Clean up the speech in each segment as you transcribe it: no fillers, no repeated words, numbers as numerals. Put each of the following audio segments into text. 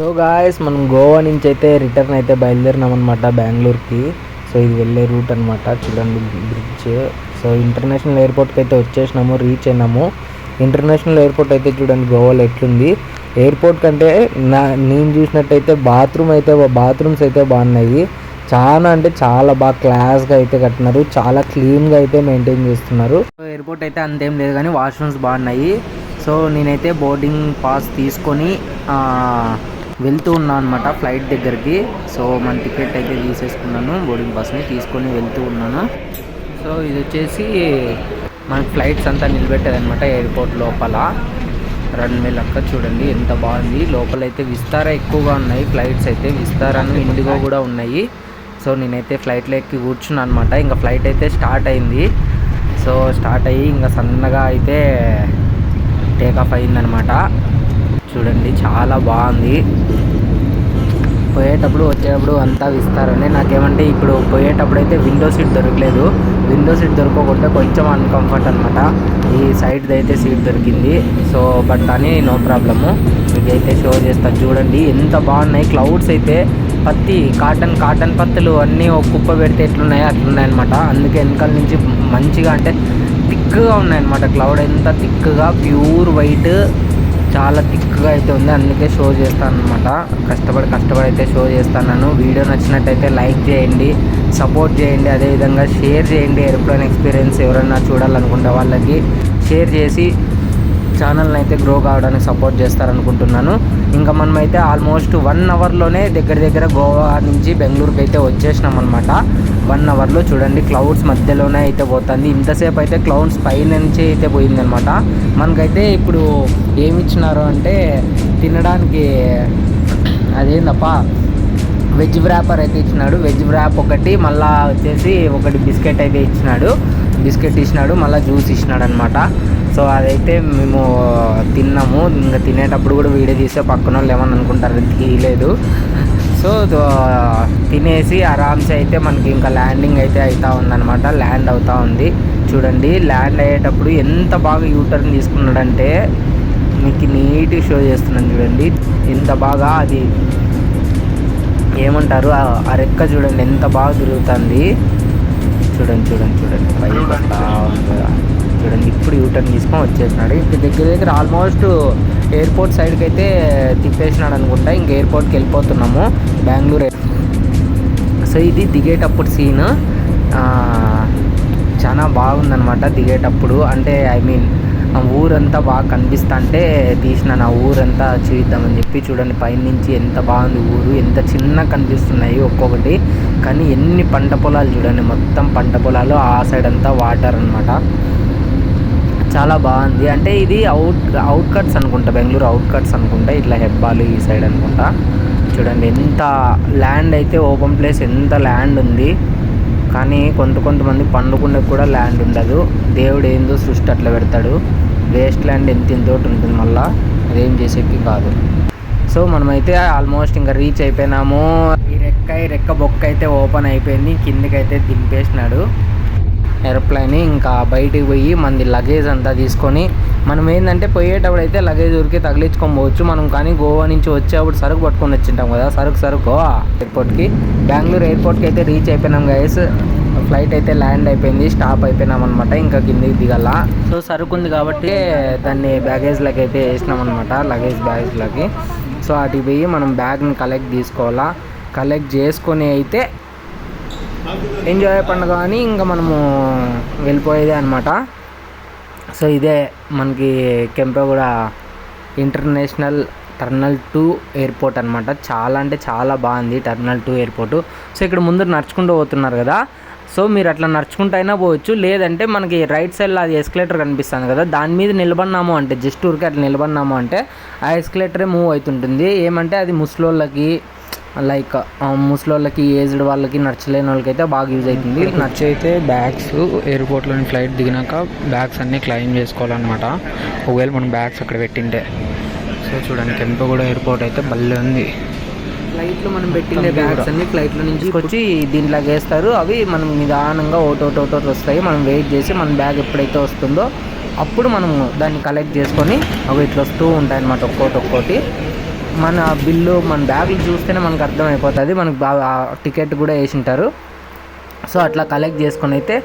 So guys మనం గోవా నుంచి అయితే రిటర్న్ అయితే బయలుదేరినాం అనమాట బెంగళూరుకి. సో ఇది వెళ్ళే రూట్ అనమాట. చూడండి బ్రిడ్జ్. సో ఇంటర్నేషనల్ ఎయిర్పోర్ట్కి అయితే వచ్చేసినాము, రీచ్ అయినాము. ఇంటర్నేషనల్ ఎయిర్పోర్ట్ అయితే చూడండి గోవాలో ఎట్లుంది. ఎయిర్పోర్ట్ కంటే నేను చూసినట్టయితే బాత్రూమ్స్ అయితే బాగున్నాయి. చాలా అంటే చాలా బాగా క్లాస్గా అయితే కట్టినారు, చాలా క్లీన్గా అయితే మెయింటైన్ చేస్తున్నారు. ఎయిర్పోర్ట్ అయితే అంతేం లేదు కానీ వాష్రూమ్స్ బాగున్నాయి. సో నేనైతే బోర్డింగ్ పాస్ తీసుకొని వెళ్తూ ఉన్నాను అనమాట ఫ్లైట్ దగ్గరికి. సో మన టికెట్ అయితే తీసేసుకున్నాను, బోర్డింగ్ పాస్ని తీసుకొని వెళ్తూ ఉన్నాను. సో ఇది వచ్చేసి మనకి ఫ్లైట్స్ అంతా నిలబెట్టేదనమాట ఎయిర్పోర్ట్ లోపల. రన్వే లెక్క చూడండి ఎంత బాగుంది. లోపలైతే విస్తారా ఎక్కువగా ఉన్నాయి ఫ్లైట్స్ అయితే, విస్తారాను ఇండిగో కూడా ఉన్నాయి. సో నేనైతే ఫ్లైట్లో ఎక్కి కూర్చున్నాను అనమాట. ఇంకా ఫ్లైట్ అయితే స్టార్ట్ అయింది. సో స్టార్ట్ అయ్యి ఇంకా సన్నగా అయితే టేకాఫ్ అయిందనమాట. చూడండి చాలా బాగుంది. పోయేటప్పుడు వచ్చేటప్పుడు అంతా విస్తారనే. నాకేమంటే ఇప్పుడు పోయేటప్పుడు అయితే విండో సీట్ దొరకలేదు. విండో సీట్ దొరకకుంటే కొంచెం అన్కంఫర్ట్ అనమాట. ఈ సైడ్ది అయితే సీట్ దొరికింది. సో బట్ అని నో ప్రాబ్లము. మీకైతే షో చేస్తాను చూడండి ఎంత బాగున్నాయి. క్లౌడ్స్ అయితే కాటన్ పత్తులు అన్నీ ఒక కుప్ప పెడితే ఎట్లున్నాయో అట్లున్నాయన్నమాట. అందుకే వెనకాల నుంచి మంచిగా అంటే థిక్గా ఉన్నాయన్నమాట. క్లౌడ్ ఎంత థిక్గా ప్యూర్ వైట్, చాలా థిక్గా అయితే ఉంది. అందుకే షో చేస్తాను అనమాట. కష్టపడి అయితే షో చేస్తాను. వీడియో నచ్చినట్టయితే లైక్ చేయండి, సపోర్ట్ చేయండి, అదేవిధంగా షేర్ చేయండి. ఏరోప్లేన్ ఎక్స్పీరియన్స్ ఎవరైనా చూడాలనుకుంటే వాళ్ళకి షేర్ చేసి ఛానల్ని అయితే గ్రో కావడానికి సపోర్ట్ చేస్తారనుకుంటున్నాను. ఇంకా మనమైతే ఆల్మోస్ట్ 1 అవర్లోనే దగ్గర గోవా నుంచి బెంగళూరుకి అయితే వచ్చేసినాం అనమాట. 1 అవర్లో చూడండి క్లౌడ్స్ మధ్యలోనే అయితే పోతుంది. ఇంతసేపు అయితే క్లౌడ్స్ పైనుంచి అయితే పోయిందనమాట. మనకైతే ఇప్పుడు ఏమి ఇచ్చినారు అంటే తినడానికి అదేందప్ప వెజ్ వ్రాపర్ అయితే ఇచ్చినాడు. వెజ్ వ్రాప్ ఒకటి, మళ్ళీ వచ్చేసి ఒకటి బిస్కెట్ అయితే ఇచ్చినాడు, మళ్ళీ జ్యూస్ ఇచ్చినాడు అనమాట. సో అదైతే మేము తిన్నాము. ఇంకా తినేటప్పుడు కూడా వీడియో తీస్తే పక్కన వాళ్ళు ఏమని అనుకుంటారు, తీయలేదు. సో తినేసి ఆరామ్సే అయితే మనకి ఇంకా ల్యాండింగ్ అయితే అవుతూ ఉందన్నమాట. ల్యాండ్ అవుతూ ఉంది చూడండి. ల్యాండ్ అయ్యేటప్పుడు ఎంత బాగా యూటర్న్ తీసుకున్నాడంటే మీకు నీట్గా షో చేస్తున్నాను చూడండి. ఎంత బాగా అది ఏమంటారు ఆ రెక్క చూడండి ఎంత బాగా తిరుగుతుంది. చూడండి పైకి వస్తా ఉంది చూడండి. ఇప్పుడు యూటర్న్ తీసుకొని వచ్చేసినాడు. ఇప్పుడు దగ్గర ఆల్మోస్ట్ ఎయిర్పోర్ట్ సైడ్కి అయితే తిప్పేసినాడు అనుకుంటా. ఇంక ఎయిర్పోర్ట్కి వెళ్ళిపోతున్నాము బెంగళూరు. సో ఇది దిగేటప్పుడు సీన్ చాలా బాగుందనమాట. దిగేటప్పుడు అంటే ఊరంతా బాగా కనిపిస్తా అంటే తీసినాను. ఆ ఊరంతా చూద్దామని చెప్పి. చూడండి పైనుంచి ఎంత బాగుంది ఊరు, ఎంత చిన్న కనిపిస్తున్నాయి ఒక్కొక్కటి. కానీ ఎన్ని పంట పొలాలు చూడండి, మొత్తం పంట పొలాలు. ఆ సైడ్ అంతా వాటర్ అనమాట. చాలా బాగుంది. అంటే ఇది అవుట్కట్స్ అనుకుంటా, బెంగళూరు అవుట్కట్స్ అనుకుంటా. ఇట్లా హెబ్బాలు ఈ సైడ్ అనుకుంటా. చూడండి ఎంత ల్యాండ్ అయితే ఓపెన్ ప్లేస్, ఎంత ల్యాండ్ ఉంది. కానీ కొంతమంది పండుకునే కూడా ల్యాండ్ ఉండదు. దేవుడు ఏందో సృష్టి అట్లా పెడతాడు. వేస్ట్ ల్యాండ్ ఎంతోటి ఉంటుంది, మళ్ళీ అదేం చేసేకి కాదు. సో మనమైతే ఆల్మోస్ట్ ఇంకా రీచ్ అయిపోయినాము. ఈ రెక్క బొక్క అయితే ఓపెన్ అయిపోయింది. కిందకైతే దింపేసినాడు ఏరోప్లేన్. ఇంకా బయటికి పోయి మనది లగేజ్ అంతా తీసుకొని మనం ఏంటంటే పోయేటప్పుడు అయితే లగేజ్ ఊరికే తగిలించుకొని పోవచ్చు మనం. కానీ గోవా నుంచి వచ్చేప్పుడు సరుకు పట్టుకొని వచ్చింటాం కదా, సరుకు ఎయిర్పోర్ట్కి, బెంగళూరు ఎయిర్పోర్ట్కి అయితే రీచ్ అయిపోయినాం గైస్. ఫ్లైట్ అయితే ల్యాండ్ అయిపోయింది, స్టాప్ అయిపోయినాం అనమాట. ఇంకా కిందకి దిగాల. సో సరుకు ఉంది కాబట్టి దాన్ని బ్యాగేజ్లోకి అయితే వేసినాం అనమాట, లగేజ్ బ్యాగేజ్లోకి. సో అటుకి పోయి మనం బ్యాగ్ని తీసుకోవాలా. కలెక్ట్ చేసుకొని అయితే ఎంజాయ్ పండుగ అని ఇంకా మనము వెళ్ళిపోయేదే అనమాట. సో ఇదే మనకి కెంపెగౌడ ఇంటర్నేషనల్ టర్మినల్ 2 ఎయిర్పోర్ట్ అనమాట. చాలా అంటే చాలా బాగుంది టర్మినల్ 2 ఎయిర్పోర్టు. సో ఇక్కడ ముందు నడుచుకుంటూ పోతున్నారు కదా, సో మీరు అట్లా నడుచుకుంటూ అయినా పోవచ్చు. లేదంటే మనకి రైట్ సైడ్లో అది ఎస్కలేటర్ కనిపిస్తుంది కదా, దాని మీద నిలబడినాము అంటే జస్ట్ ఊరికి అట్లా నిలబడినాము అంటే ఆ ఎస్కలేటరే మూవ్ అవుతుంటుంది. ఏమంటే అది ముసలోళ్ళకి, లైక్ ముసలోళ్ళకి, ఏజ్డ్ వాళ్ళకి, నడచలేని వాళ్ళకి అయితే బాగా యూజ్ అవుతుంది. అయితే బ్యాగ్స్ ఎయిర్పోర్ట్లోని ఫ్లైట్ దిగినాక బ్యాగ్స్ అన్నీ క్లెయిమ్ చేసుకోవాలన్నమాట, ఒకవేళ మనం బ్యాగ్స్ అక్కడ పెట్టింటే. సో చూడండి కెంపెగౌడ ఎయిర్పోర్ట్ అయితే భలే ఉంది. ఫ్లైట్లో మనం పెట్టిన బ్యాగ్స్ అన్ని ఫ్లైట్లో నుంచి వచ్చి దీంట్లోకి వేస్తారు. అవి మనం నిదానంగా ఓటోటి వస్తాయి. మనం వెయిట్ చేసి మన బ్యాగ్ ఎప్పుడైతే వస్తుందో అప్పుడు మనము దాన్ని కలెక్ట్ చేసుకొని అవి ఇట్లా వస్తూ ఉంటాయి అన్నమాట ఒక్కోటి. మన బిల్లు మన బ్యాగులు చూస్తేనే మనకు అర్థమైపోతుంది, మనకు టికెట్ కూడా వేసింటారు. సో అట్లా కలెక్ట్ చేసుకొని అయితే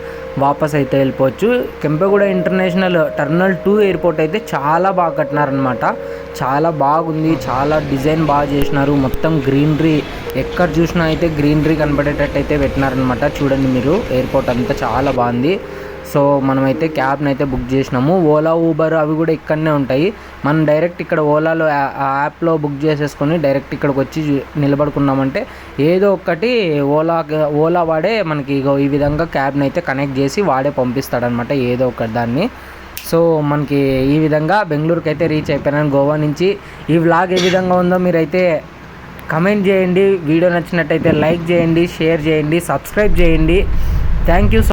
వాపస్ అయితే వెళ్ళిపోవచ్చు. కెంపెగూడ ఇంటర్నేషనల్ టెర్మినల్ 2 ఎయిర్పోర్ట్ అయితే చాలా బాగా కట్టినారనమాట. చాలా బాగుంది, చాలా డిజైన్ బాగా చేసినారు. మొత్తం గ్రీనరీ, ఎక్కడ చూసినా అయితే గ్రీనరీ కనబడేటట్టు అయితే పెట్టినారనమాట. చూడండి మీరు, ఎయిర్పోర్ట్ అంతా చాలా బాగుంది. సో మనమైతే క్యాబ్ని అయితే బుక్ చేసినాము. ఓలా, ఊబర్ అవి కూడా ఇక్కడనే ఉంటాయి. మనం డైరెక్ట్ ఇక్కడ ఓలాలో యాప్లో బుక్ చేసేసుకొని డైరెక్ట్ ఇక్కడికి వచ్చి నిలబడుకున్నామంటే ఏదో ఒకటి ఓలా వాడే మనకి ఈ విధంగా క్యాబ్ని అయితే కనెక్ట్ చేసి వాడే పంపిస్తాడనమాట ఏదో ఒకటి దాన్ని. సో మనకి ఈ విధంగా బెంగళూరుకి అయితే రీచ్ అయిపోయినాను గోవా నుంచి. ఈ వ్లాగ్ ఏ విధంగా ఉందో మీరైతే కమెంట్ చేయండి. వీడియో నచ్చినట్టయితే లైక్ చేయండి, షేర్ చేయండి, సబ్స్క్రైబ్ చేయండి. Thank you.